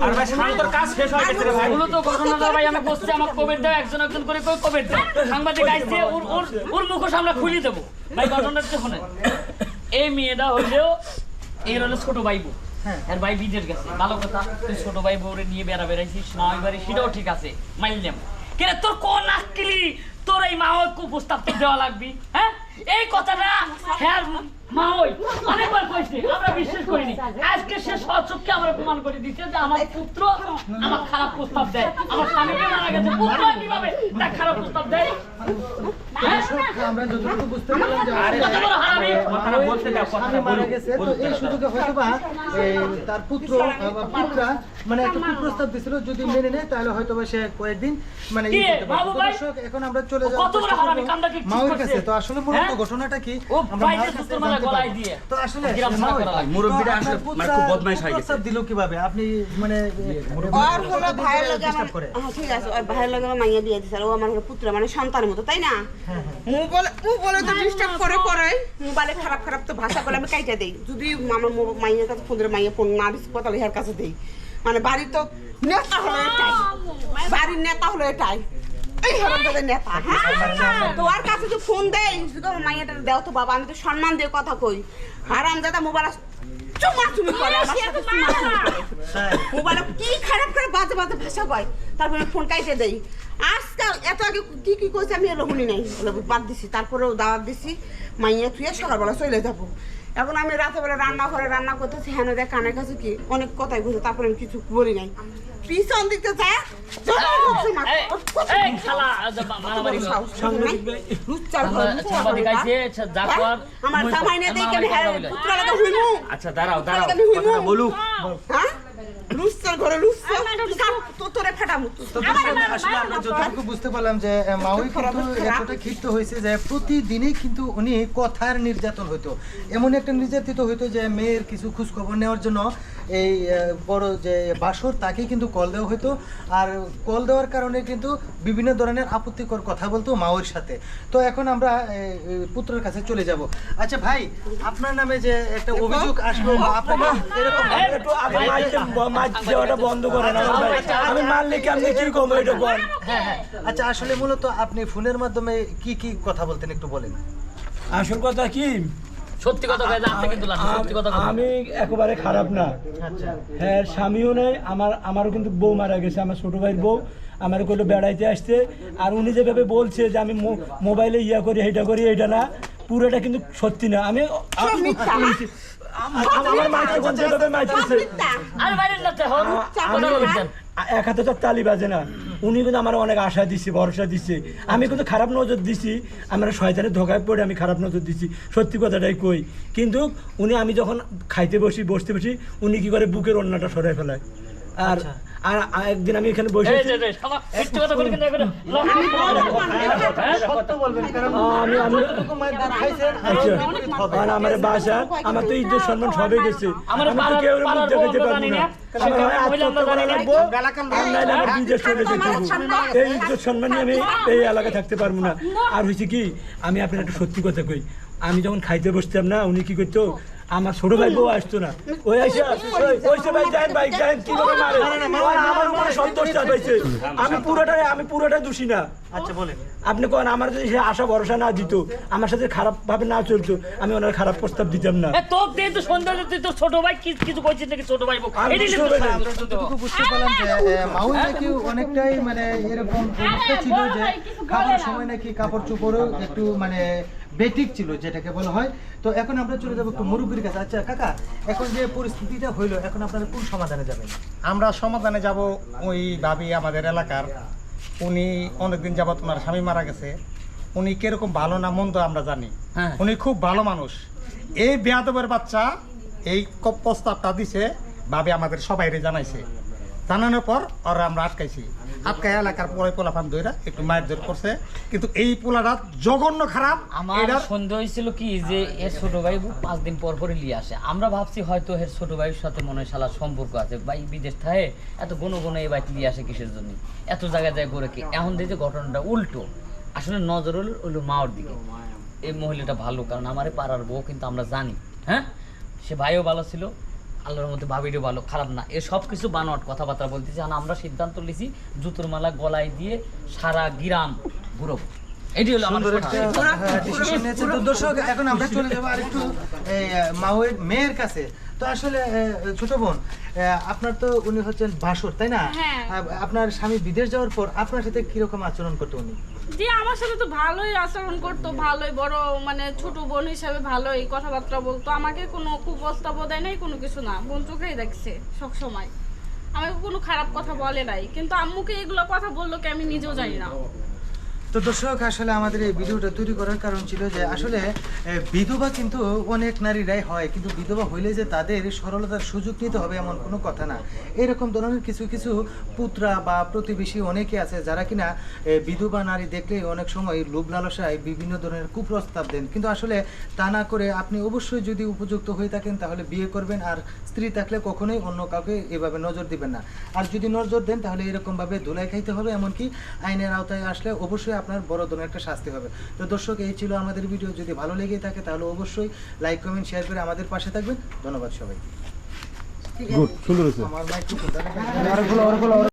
আর ভাই শান্তর কাজ শেষ হয়ে গেছে রে ভাই। এগুলো তো ঘটনাটা ভাই আমি বলছি আমাকে কবের দাও একজন একজন করে কবের দাও সাংবাদিক আইছে ওর মুখোশ আমরা খুলে দেবো ভাই ঘটনাটা শোনেন এই মেয়েটা হইলেও এর হলো ছোট ভাই বউ আর ভাই বিদেশ গেছে ভালো কথা তুই ছোট ভাই বউরে নিয়ে বেড়াইছিস মামাই বাড়ি সেটাও ঠিক আছে মাইলাম কেন তোর কোন আক্কেলি তোর এই মা ওই প্রস্তাব তো দেওয়া লাগবি হ্যাঁ এই কথাটা হ্যাঁ মা ওই অনেকবার কইছে আমরা বিশ্বাস করিনি আজকে সে সচক্ষে আমরা প্রমাণ করে দিচ্ছে যে আমার পুত্র আমার খারাপ প্রস্তাব দেয় আমার স্বামীকে মারা গেছে পুত্র কিভাবে তার খারাপ প্রস্তাব দেয় আমরা যতটুকু বুঝতে পারলাম যে আরে কথাটা বলতে দাও কথাটা মারা গেছে তো এই সুযোগে হয়তোবা তার পুত্র বা পুত্রা মানে একটা কুপ্রস্তাব দিছিল যদি মেনে নেয় তাহলে হয়তোবা সে কয়েকদিন মানে দর্শক এখন আমরা চলে যাব মাউর কাছে তো আসলে মূলত ঘটনাটা কি আমরা মাউর কাছে গলায় দিয়ে তো আসলে মুরব্বিরা আসলে মানে খুব বদমাইশ হয়ে গেছে প্রস্তাব দিল কিভাবে আপনি মানে আর হলো ভাইয়ের লগে আমার ঠিক আছে আর ভাইয়ের লগে আমার মাইয়া বিয়ে দিছে আর ও আমার পুত্র মানে সন্তানের মতো তাই না মোবাইলে তো ডিস্টার্ব করে মোবাইলে খারাপ খারাপ তো ভাষা বলে আমি কাইটা দেই যদি আমার মাইয়ার কাছে ফোন না দিস কথা হের কাছে দেই মানে বাড়ি তো নেতা হলো এটাই বাড়ির নেতা হলো এটাই এই হারামজাদার নেতা হ্যাঁ তোমার কাছে তো ফোন দেই শুধু মাইয়াটা দাও তো বাবা আমি তো সম্মান দিয়ে কথা কই হারামজাদা মোবাইল চুমাচুমি করে মোবাইলে কি খারাপ খারাপ বাজে বাজে ভাষা কয় তারপরে ফোন কাইটে দেই আজকে এত আগে কি কি কইছে আমি এলো শুনি নাই বাদ দিছি তারপরেও দাওয়াত দিছি মাইয়া তুই সকালবেলা চলে যাবো এখন আমি রাতে বেলা রান্না করে রান্না করতেছি হ্যাঁ দেখ কানের কাছে কি অনেক কথাই বলছে তারপরে আমি কিছু বলি নাই পিছন দিকতে যায় আমার জামাই না দেখে আচ্ছা দাঁড়াও দাঁড়াও কথাটা বলুক হ্যাঁ লুচ্চার ঘরে লুচ্চা তো তোরে ফাটামু আসলে আমরা যতটুকু বুঝতে পারলাম যে মাউই কিন্তু এতটা ক্ষিপ্ত হয়েছে যে প্রতিদিনই কিন্তু উনি কথার নির্যাতন হইতো এমন একটা নির্যাতিত হইতো যে মেয়ের কিছু খোঁজ খবর নেওয়ার জন্য এই বড় যে বাসর তাকে কিন্তু কল দেওয়া হতো আর কল দেওয়ার কারণে কিন্তু বিভিন্ন ধরনের আপত্তিকর কথা বলতো মাউয়ের সাথে তো এখন আমরা পুত্রের কাছে চলে যাব আচ্ছা ভাই আপনার নামে যে একটা অভিযোগ আসলো আপনারা এরকম বন্ধ করেন আমি মারলে কেমনি কি কম এটা বল আচ্ছা আসলে মূলত আপনি ফোনের মাধ্যমে কি কি কথা বলতেন একটু বলেন আসল কথা কি সত্যি কথা ভাই আপনি কিন্তু সত্যি কথা আমি একেবারে খারাপ না আচ্ছা হ্যাঁ স্বামীও নেই আমারও কিন্তু বউ মারা গেছে আমার ছোট ভাইয়ের বউ আমার কইলো বেড়াইতে আসতে আর উনি যেভাবে বলছে যে আমি মোবাইলে ইয়া করি এইটা করি এইটা না পুরোটা কিন্তু সত্যি না আমি আমার মাইকে কোন যেভাবে মাইতেছে আর বাইরে না হন এক হাতে তো তালি বাজে না উনি কিন্তু আমার অনেক আশা দিচ্ছে ভরসা দিচ্ছে আমি কিন্তু খারাপ নজর দিছি আমরা শয়তানের ধোকায় পড়ে আমি খারাপ নজর দিচ্ছি সত্যি কথাটাই কই কিন্তু উনি আমি যখন খাইতে বসতে বসি উনি কি করে বুকের ওড়নাটা সরাই ফেলায় আর আর একদিন আমি এখানে বসে আমার বাসা আমার তো ইজ্জত সম্মান সবে গেছে কেউ দেখাতে পারবো না এই ইজ্জত সম্মান নিয়ে আমি এই এলাকায় থাকতে পারবো না আর হয়েছে কি আমি আপনার একটা সত্যি কথা কই আমি যখন খাইতে বসতাম না উনি কি করতো আমার ছোট ভাই বউ আসতো না ওই আইসা ভাই যান ভাই যান কি করে মারে আমার উপরে সন্তোষটা পাইছে আমি পুরোটাই দোষী না আচ্ছা বলেন আপনি কোন আমার যদি সে আশা ভরসা না দিত আমার সাথে খারাপ ভাবে না চলতো আমি ওনার খারাপ প্রস্তাব দিতাম না তোর দিয়ে তো সৌন্দর্য তুই তো ছোট ভাই কিছু কইছিস নাকি ছোট ভাই যতটুকু বুঝতে পারলাম যে মাউই নাকি অনেকটাই মানে এরকম অবস্থা ছিল যে খাবার সময় নাকি কাপড় চোপড়ও একটু মানে বেটিক ছিল যেটাকে বলা হয় তো এখন আমরা চলে যাবো একটু মুরব্বীর কাছে আচ্ছা কাকা এখন যে পরিস্থিতিটা হইলো এখন আপনারা কোন সমাধানে যাবেন আমরা সমাধানে যাব ওই ভাবি আমাদের এলাকার উনি অনেকদিন যাবত ওনার স্বামী মারা গেছে উনি কিরকম ভালো না মন্দ আমরা জানি উনি খুব ভালো মানুষ এই বেয়াদবের বাচ্চা এই প্রস্তাবটা দিছে ভাবি আমাদের সবাইরে জানাইছে জানানোর পর ওরা আমরা আটকাইছি আটকাই এলাকার পরে পোলাপান দইরা একটু মায়ের দৌড় করছে কিন্তু এই পোলাটা জঘন্য খারাপ আমার সন্দেহ হয়েছিল কি যে এর ছোট ভাই 5 দিন পর পরে নিয়ে আসে আমরা ভাবছি হয়তো এর ছোট ভাইয়ের সাথে মনে হয় শালা সম্পর্ক আছে ভাই বিদেশ থাকে এত গুণ এই বাইক নিয়ে আসে কিসের জন্য এত জায়গায় যায় করে কি এখন দেখে ঘটনাটা উল্টো আসলে নজর হলো মাওর দিকে এই মহিলাটা ভালো কারণ আমারে পাড়ার বউ কিন্তু আমরা জানি হ্যাঁ সে ভাইও ভালো ছিল আল্লাহর মধ্যে ভাবিরও ভালো, খারাপ না, এ সব কিছু বানোয়াট কথাবার্তা বলতেছি। আর আমরা সিদ্ধান্ত নিয়েছি জুতোর মালা গলায় দিয়ে সারা গ্রাম ঘুরবো, এটি হলো আমার সুন্দর কথা। একটা decision নিয়েছে। তো দর্শক, এখন আমরা চলে যাবো আরেকটু মাওয়ের মেয়ের কাছে। তো আসলে ছোট বোন, আপনার তো উনি হচ্ছেন ভাসুর, তাই না? হ্যাঁ। আপনার স্বামী বিদেশ যাওয়ার পর আপনার সাথে কিরকম আচরণ করতো উনি? যে আমার সাথে তো ভালোই আচরণ করতো, ভালোই বড় মানে ছোট বোন হিসাবে ভালোই কথাবার্তা বলতো, আমাকে কোনো কুপ্রস্তাব দেয় নাই, কোনো কিছু না, বোন চোখেই দেখছে সব সময়, আমাকে কোনো খারাপ কথা বলে নাই। কিন্তু আম্মুকে এগুলো কথা বললো কি আমি নিজেও জানি না। তো দর্শক, আসলে আমাদের এই ভিডিওটা তৈরি করার কারণ ছিল যে আসলে বিধবা কিন্তু অনেক নারীরাই হয়, কিন্তু বিধবা হইলে যে তাদের সরলতার সুযোগ নিতে হবে এমন কোনো কথা না। এরকম ধরনের কিছু কিছু পুত্রা বা প্রতিবেশী অনেকে আছে যারা কিনা বিধবা নারী দেখলেই অনেক সময় লোভ লালসায় বিভিন্ন ধরনের কুপ্রস্তাব দেন, কিন্তু আসলে তা না করে আপনি অবশ্যই যদি উপযুক্ত হয়ে থাকেন তাহলে বিয়ে করবেন, আর স্ত্রী থাকলে কখনোই অন্য কাউকে এভাবে নজর দিবেন না। আর যদি নজর দেন তাহলে এরকমভাবে ধুলাই খাইতে হবে, এমনকি আইনের আওতায় আসলে অবশ্যই আপনার বড় ধরনের একটা শাস্তি হবে। তো দর্শক, এই ছিল আমাদের ভিডিও। যদি ভালো লেগে থাকে তাহলে অবশ্যই লাইক, কমেন্ট, শেয়ার করে আমাদের পাশে থাকবেন। ধন্যবাদ সবাইকে। গুড, সুন্দর হয়েছে। আমার মাইক্রোফোনটা